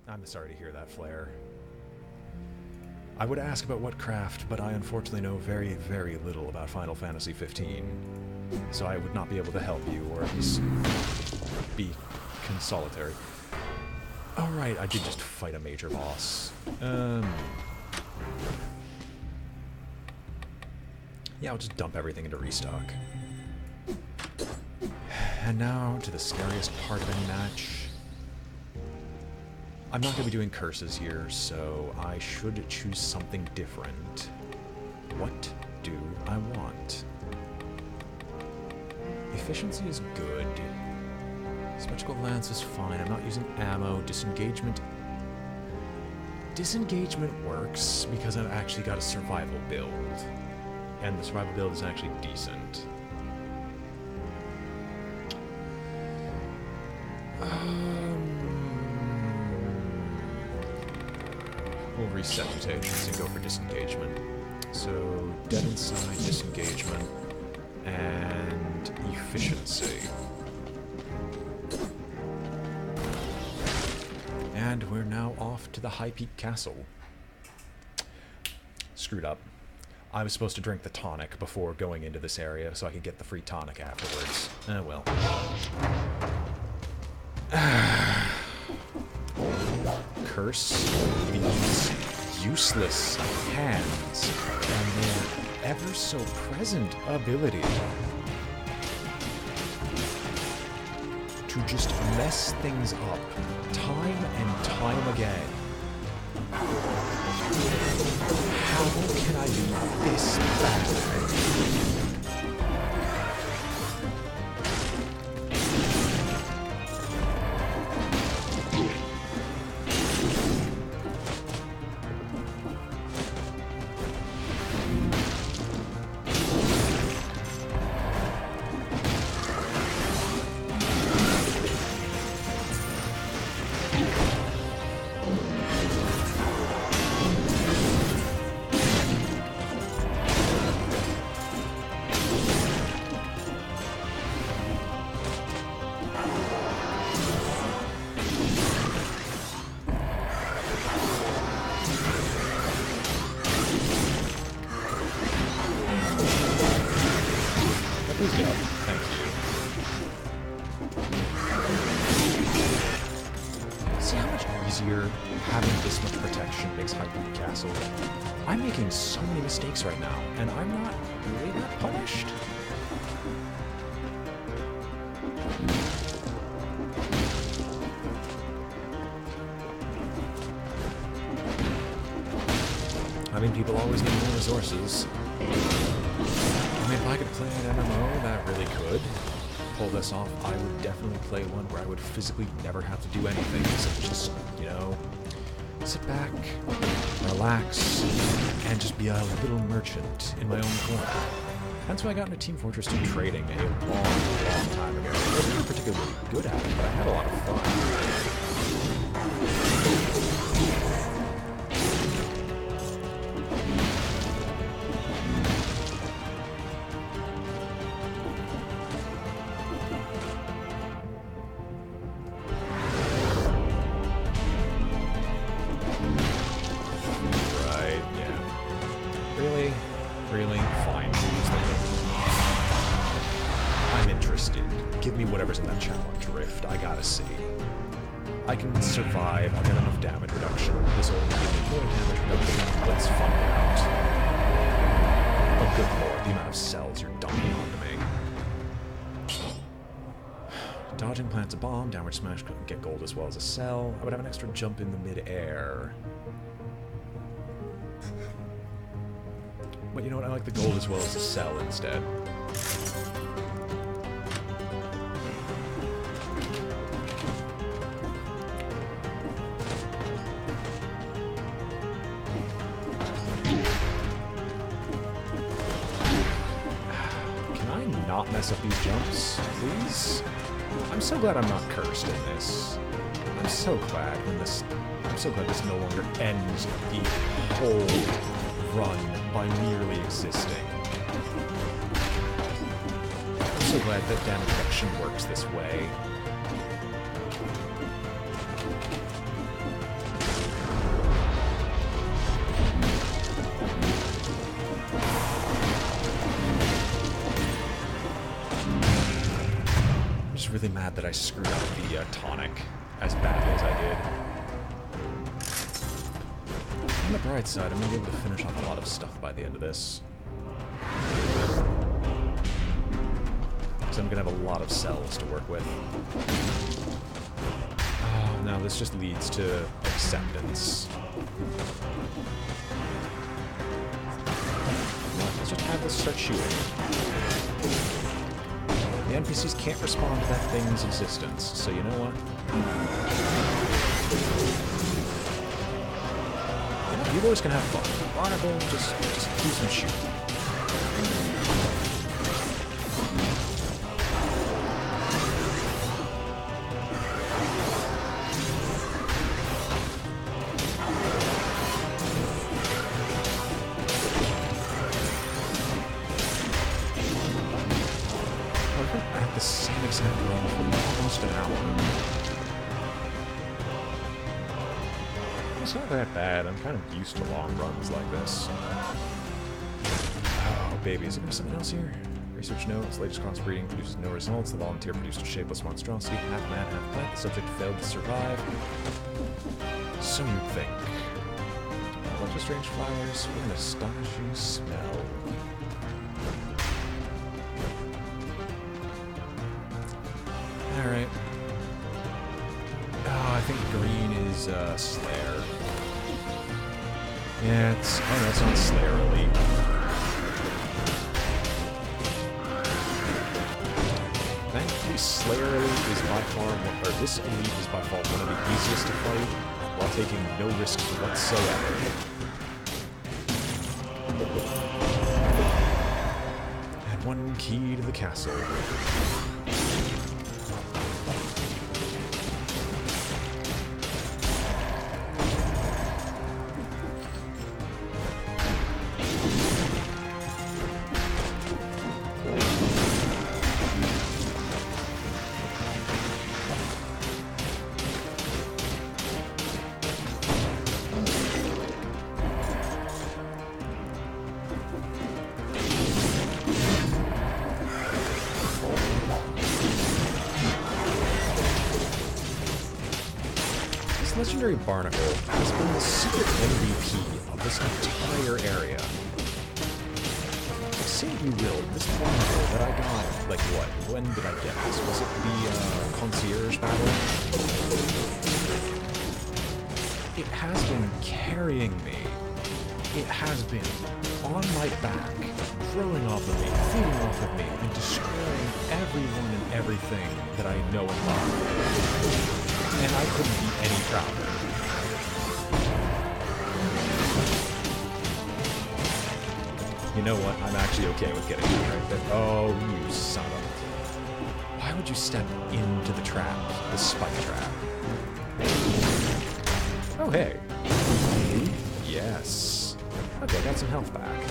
I'm sorry to hear that, Flare. I would ask about what craft, but I unfortunately know very, very little about Final Fantasy 15. So I would not be able to help you, or at least be consolatory. Alright, I did just fight a major boss. Yeah, I'll just dump everything into restock. And now to the scariest part of any match. I'm not going to be doing curses here, so I should choose something different. What do I want? Efficiency is good. Symmetrical lance is fine. I'm not using ammo. Disengagement. Disengagement works because I've actually got a survival build. And the survival build is actually decent. We'll reset mutations and go for disengagement. So, dead inside, disengagement, and efficiency. And we're now off to the High Peak Castle. Screwed up. I was supposed to drink the tonic before going into this area so I could get the free tonic afterwards. Well. Curse these useless hands and their ever-so-present ability to just mess things up time and time again. How can I be this bad? Having this much protection makes High Peak Castle. I'm making so many mistakes right now, and I'm not really that polished. I mean, people always need more resources. I mean, if I could play an MMO, that really could pull this off. I would definitely play one where I would physically never have to do anything except just, you know, sit back, relax, and just be a little merchant in my own corner. That's why I got into Team Fortress 2 trading a long time ago. I wasn't particularly good at it, but I had a lot of fun. Really? Fine. I'm interested. Give me whatever's in that challenge rift. I gotta see. I can survive. I'll get enough damage reduction. This will give me more damage reduction. Let's find out. Oh, good lord. The amount of cells you're dumping onto me. Dodging plants a bomb. Downward smash. Get gold as well as a cell. I would have an extra jump in the mid-air. But you know what? I like the gold as well as a cell instead. Can I not mess up these jumps, please? I'm so glad I'm not cursed in this. I'm so glad this no longer ends the whole run by merely existing. I'm so glad that damage reduction works this way. mad that I screwed up the tonic as badly as I did. On the bright side, I'm going to be able to finish off a lot of stuff by the end of this. Because I'm going to have a lot of cells to work with. Oh, no, this just leads to acceptance. Let's just have this start shooting. The NPCs can't respond to that thing's existence, so you know what? You boys can have fun. Barnacle, just do some shooting. The same exact run for almost an hour. It's not that bad. I'm kind of used to long runs like this. Oh, baby. Is there something else here? Research notes. Latest crossbreeding produces no results. The volunteer produced a shapeless monstrosity. Half man, half plant. The subject failed to survive. So you'd think. A bunch of strange flowers with an astonishing smell. Alright. Oh, I think green is, Slayer. Yeah, it's... Oh, no, it's not Slayer Elite. Thankfully, Slayer Elite is by far... Or this Elite is by far one of the easiest to fight, while taking no risks whatsoever. And one key to the castle. Legendary Barnacle has been the secret MVP of this entire area. Say what you will, this Barnacle that I got, like what? When did I get this? Was it the concierge battle? It has been carrying me. It has been on my back, growing off of me, feeding off of me, and destroying everyone and everything that I know and love. And I couldn't be any prouder. You know what? I'm actually okay with getting it right there. Oh, you son of a... Why would you step into the trap? The spike trap. Oh, hey. Yes. Okay, got some health back.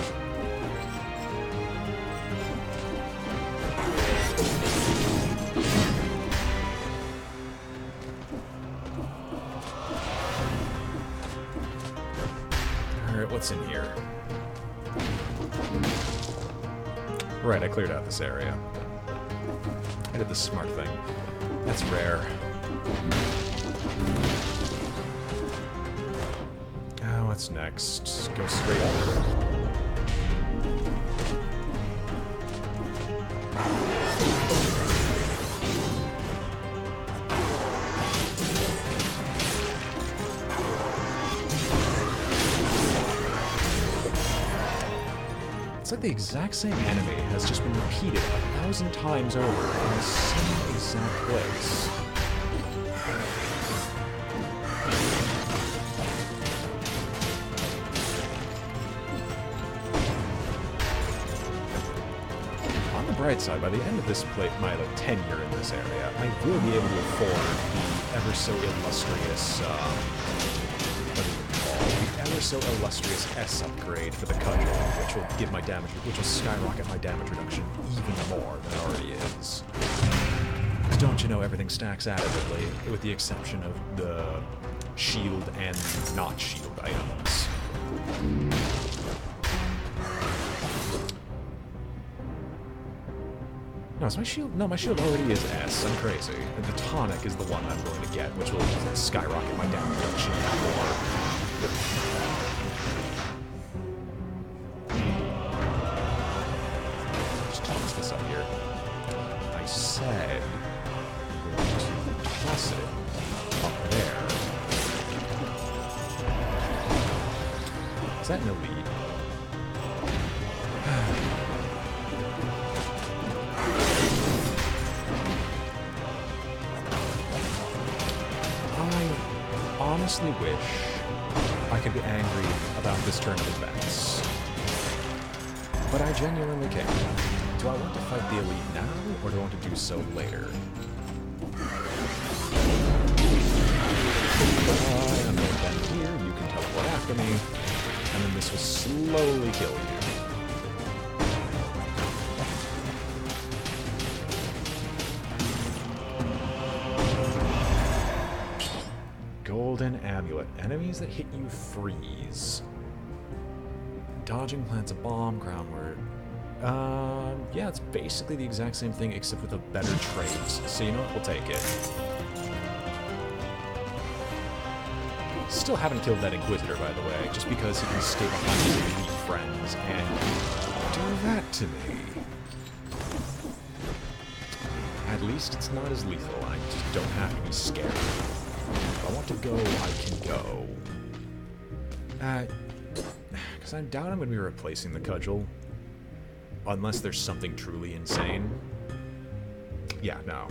What's in here? Right, I cleared out this area. I did the smart thing. That's rare. Oh, what's next? Go straight up. It's like the exact same enemy has just been repeated 1,000 times over in the same exact place. On the bright side, by the end of this my tenure in this area, I will be able to afford the ever so illustrious so illustrious S upgrade for the cudgel, which will give my damage, which will skyrocket my damage reduction even more than it already is. Because don't you know everything stacks additively, with the exception of the shield and not shield items. Oh, is my shield? No, my shield already is S. I'm crazy. And the tonic is the one I'm going to get, which will skyrocket my damage reduction even more. Just toss this up here. I said we're going to toss it up there. Is that an elite? I honestly wish I could be angry about this turn of events. But I genuinely can't. Do I want to fight the elite now, or do I want to do so later? I'm going to bend here, you can teleport after me, and then this will slowly kill you. Golden Amulet. Enemies that hit you freeze. Dodging plants a bomb, groundward. Yeah, it's basically the exact same thing except with a better trait. So you know what, we'll take it. Still haven't killed that Inquisitor, by the way, just because he can stay behind his elite friends and do that to me. At least it's not as lethal, I just don't have to be scared. If I want to go, I can go. Because I doubt I'm going to be replacing the cudgel. Unless there's something truly insane. Yeah, no.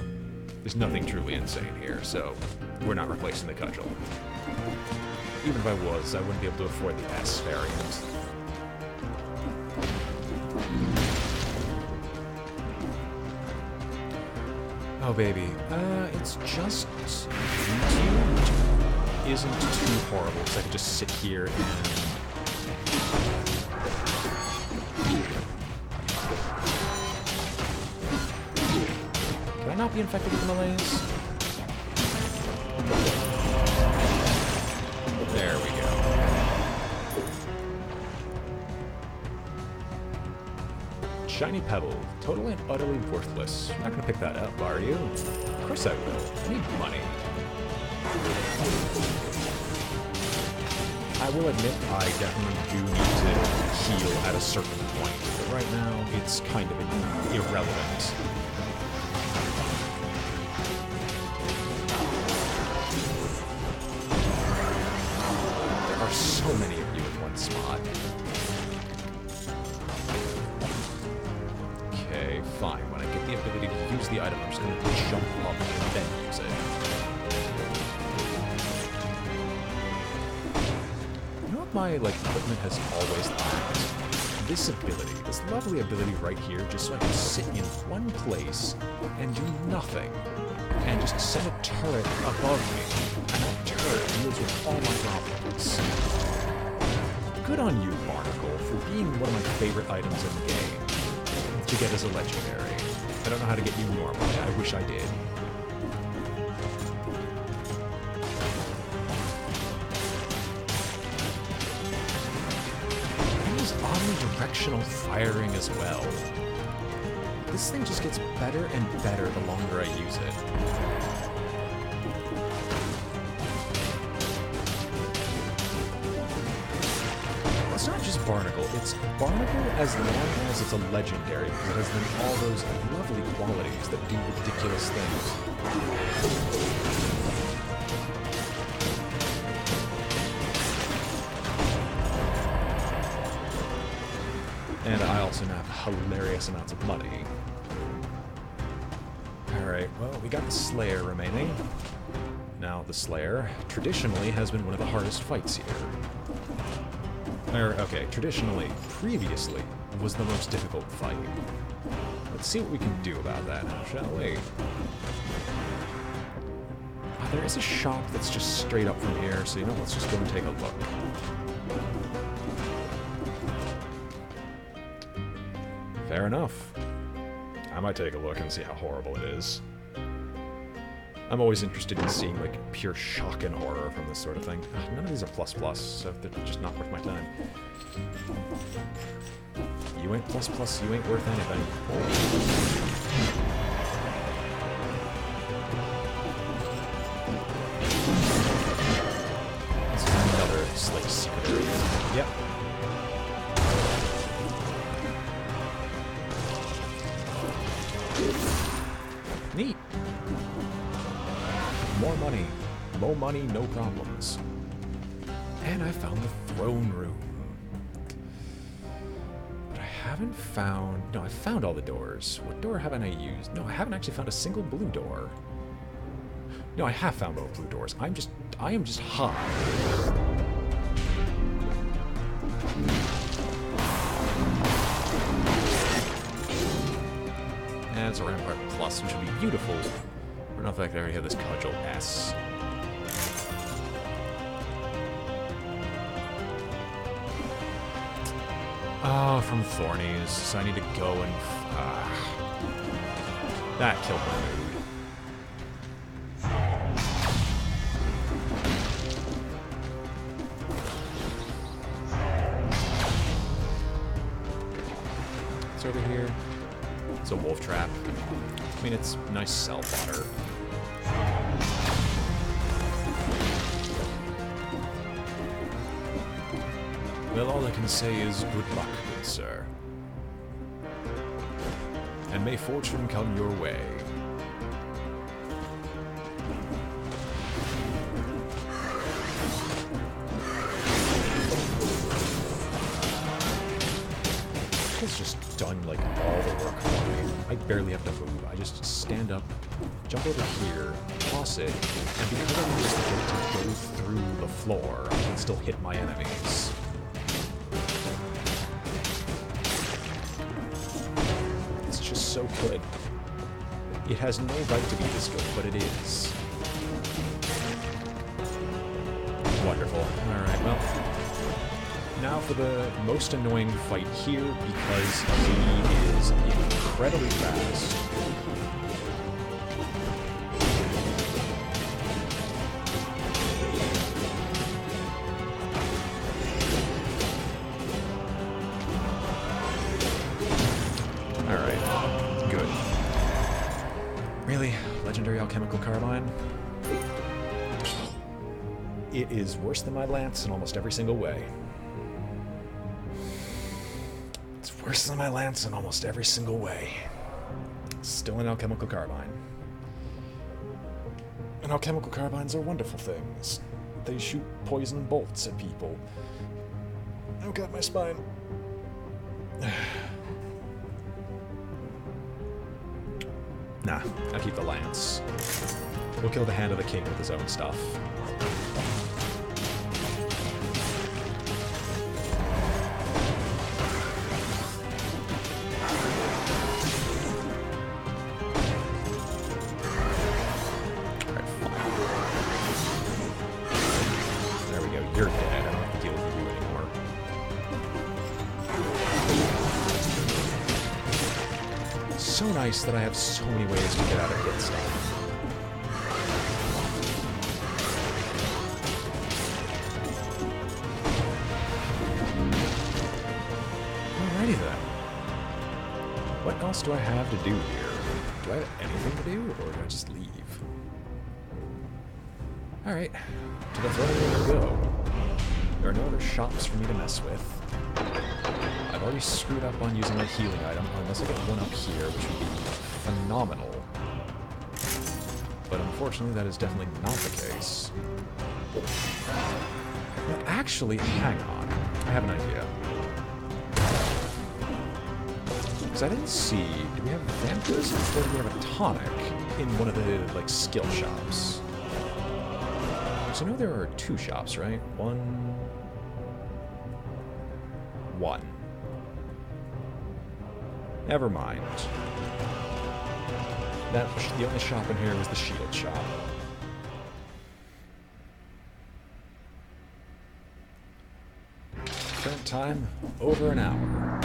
There's nothing truly insane here, so we're not replacing the cudgel. Even if I was, I wouldn't be able to afford the S variant. Oh, baby. It's just... YouTube isn't too horrible, because I could just sit here and... Can I not be infected with malaise? There we go. Shiny Pebble. Totally and utterly worthless. You're not going to pick that up, are you? Of course I will. I need money. I will admit I definitely do need to heal at a certain point, but right now it's kind of irrelevant. There are so many of you in one spot. Okay, fine. When I get the ability to use the item, I'm just going to jump up and then use it. My equipment has always lacked this ability, this lovely ability right here, just so I can sit in one place and do nothing, and just send a turret above me, and that turret deals with all my problems. Good on you, Barnacle, for being one of my favorite items in the game to get as a legendary. I don't know how to get you normally. I wish I did. Omnidirectional firing as well. This thing just gets better and better the longer I use it. It's not just Barnacle, it's Barnacle as long as it's a legendary, because it has then all those lovely qualities that do ridiculous things. And I also have hilarious amounts of money. Alright, well, we got the Slayer remaining. Now, the Slayer, traditionally, has been one of the hardest fights here. Okay, traditionally, previously, was the most difficult fight. Let's see what we can do about that, shall we? Oh, there is a shop that's just straight up from here, so you know, let's just go and take a look. Fair enough. I might take a look and see how horrible it is. I'm always interested in seeing, like, pure shock and horror from this sort of thing. Ugh, none of these are plus, so they're just not worth my time. You ain't plus, you ain't worth anything. This is another, like, secret area. Yep. Neat. More money. More money, no problems. And I found the throne room. But I haven't found... No, I found all the doors. What door haven't I used? No, I haven't actually found a single blue door. No, I have found both blue doors. I am just high. And it's a Rampart Plus, which would be beautiful. I don't know if I could already have this Cudgel S. Oh, from Thornies, so I need to go and... that killed my mood. It's over here. It's a wolf trap. I mean, it's nice cell fodder. Well, all I can say is good luck, good sir. And may fortune come your way. It's just done, like, all the work for me. I barely have to move. I just stand up, jump over here, toss it, and because I'm just able to go through the floor, I can still hit my enemies. It's just so good. It has no right to be this good, but it is. Wonderful. Alright, well... Now for the most annoying fight here, because he is incredibly fast. Alright, good. Really? Legendary Alchemical Carbine? It is worse than my lance in almost every single way. Worse than my lance in almost every single way. Still an alchemical carbine. And alchemical carbines are wonderful things. They shoot poison bolts at people. Oh god, my spine. Nah, I'll keep the lance. We'll kill the Hand of the King with his own stuff. You're dead. I don't have to deal with you anymore. So nice that I have so many ways to get out of hit stuff. Alrighty then. What else do I have to do here? Do I have anything to do, or do I just leave? Alright. To the throne room we go. There are no other shops for me to mess with. I've already screwed up on using my healing item, unless I get one up here, which would be phenomenal. But unfortunately, that is definitely not the case. Well, actually, hang on. I have an idea. Because I didn't see... Do we have vampirism, or do we have a tonic in one of the, like, skill shops? So I know there are two shops, right? One. Never mind. The only shop in here was the shield shop. Current time, over an hour.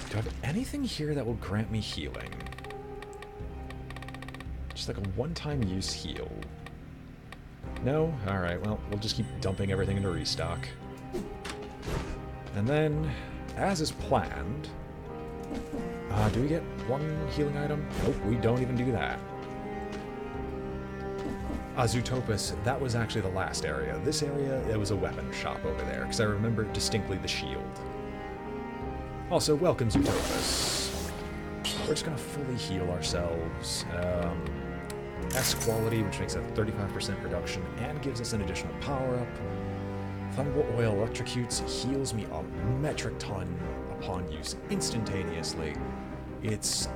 Do I have anything here that will grant me healing? Just like a one-time use heal. No? Alright, well, we'll just keep dumping everything into restock. And then, as is planned... do we get one healing item? Nope, we don't even do that. Zootopus, that was actually the last area. This area, it was a weapon shop over there, because I remember distinctly the shield. Also, welcome Zootopus. We're just going to fully heal ourselves. S quality, which makes a 35% reduction and gives us an additional power-up. Flammable oil electrocutes, heals me a metric ton upon use instantaneously. It's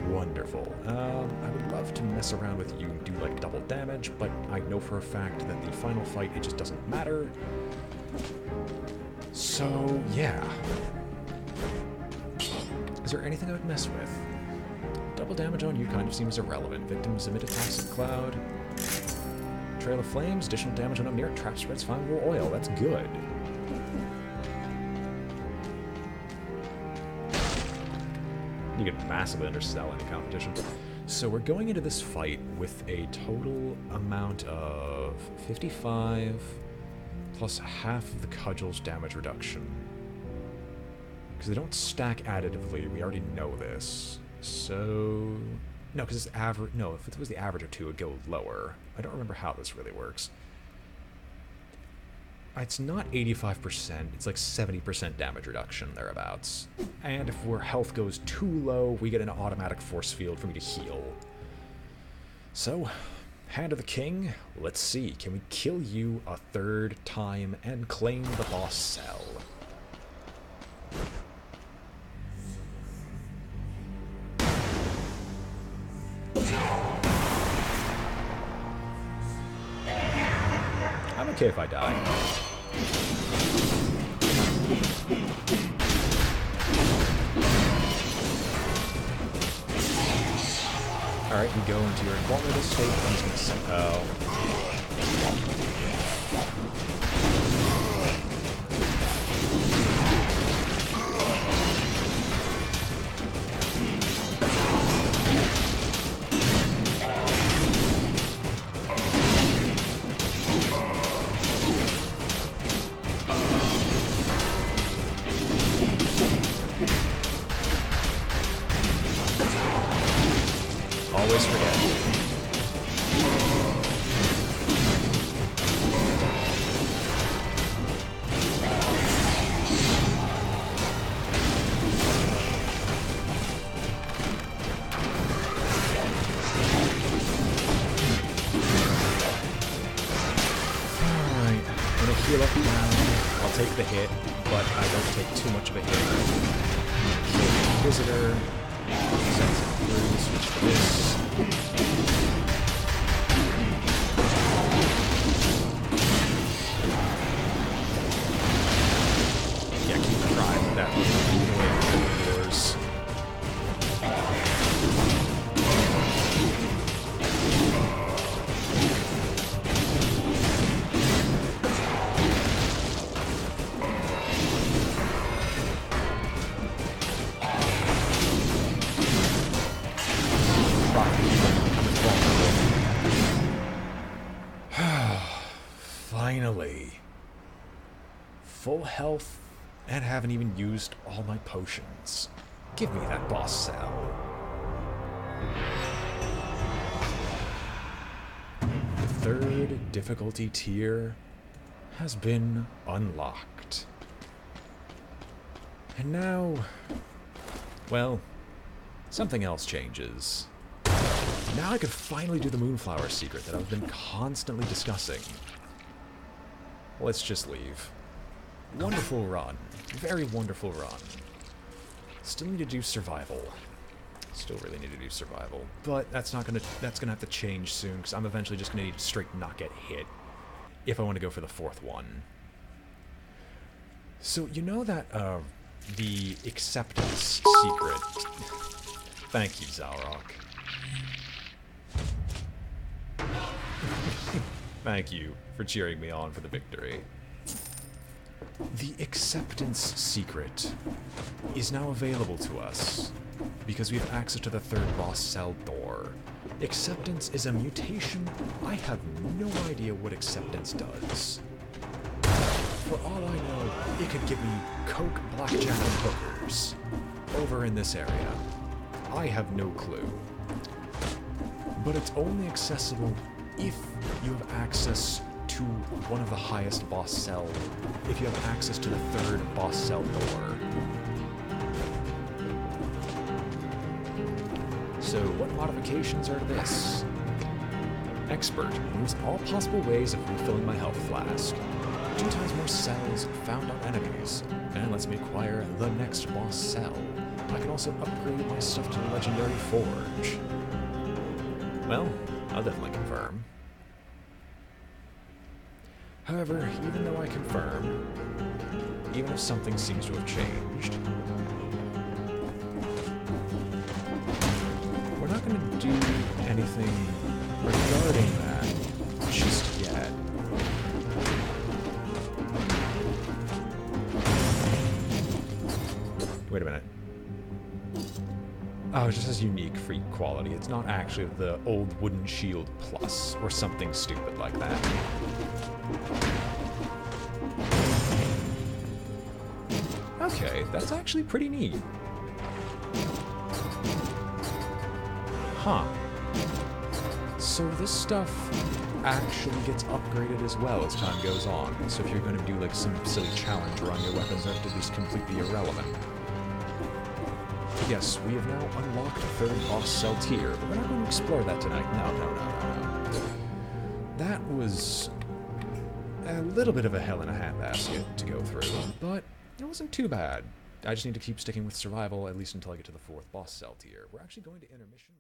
wonderful. I would love to mess around with you and do like double damage, but I know for a fact that the final fight, it just doesn't matter. So, yeah. Is there anything I would mess with? Double damage on you kind of seems irrelevant. Victims emit a toxic cloud. Trail of flames, additional damage on a mirror trap spreads flammable oil. That's good. You can massively undersell any competition. So we're going into this fight with a total amount of 55 plus half of the cudgel's damage reduction. Because they don't stack additively, we already know this. So... no, because it's average... no, if it was the average of 2, it would go lower. I don't remember how this really works. It's not 85%, it's like 70% damage reduction, thereabouts. And if our health goes too low, we get an automatic force field for me to heal. So, Hand of the King, let's see, can we kill you a third time and claim the boss cell? I'm okay if I die. Alright, you go into your invulnerable state. I'm just gonna say, oh. Always forget. Alright, I'm gonna heal up now. I'll take the hit, but I don't take too much of a hit. Kill the Inquisitor. Switch to this. Yeah, keep trying that way yours. Finally. Full health, and haven't even used all my potions. Give me that boss cell. The third difficulty tier has been unlocked. And now, well, something else changes. Now I can finally do the Moonflower secret that I've been constantly discussing. Let's just leave. Wonderful run. Very wonderful run. Still need to do survival. Still really need to do survival. But that's gonna have to change soon, because I'm eventually just gonna need to straight not get hit if I want to go for the fourth one. So you know that the acceptance secret. Thank you, Zalrock. Thank you for cheering me on for the victory. The acceptance secret is now available to us because we have access to the third boss cell door. Acceptance is a mutation. I have no idea what acceptance does. For all I know, it could give me coke, blackjack, and hookers over in this area. I have no clue. But it's only accessible if you have access to one of the highest boss cell, if you have access to the third boss cell door. So what modifications are to this? Expert moves all possible ways of refilling my health flask. 2 times more cells found on enemies, and lets me acquire the next boss cell. I can also upgrade my stuff to the Legendary Forge. Well, I'll definitely confirm. However, even though I confirm, even if something seems to have changed, we're not going to do anything regarding that just yet. Wait a minute. Oh, it just says unique free quality. It's not actually the old wooden shield plus, or something stupid like that. Okay, that's actually pretty neat. Huh. So this stuff actually gets upgraded as well as time goes on. So if you're going to do like some silly challenge run, your weapons are at least completely irrelevant. Yes, we have now unlocked a third boss cell tier, but we're not going to explore that tonight. No. That was a little bit of a hell in a handbasket to go through, but it wasn't too bad. I just need to keep sticking with survival, at least until I get to the 4th boss cell tier. We're actually going to intermission.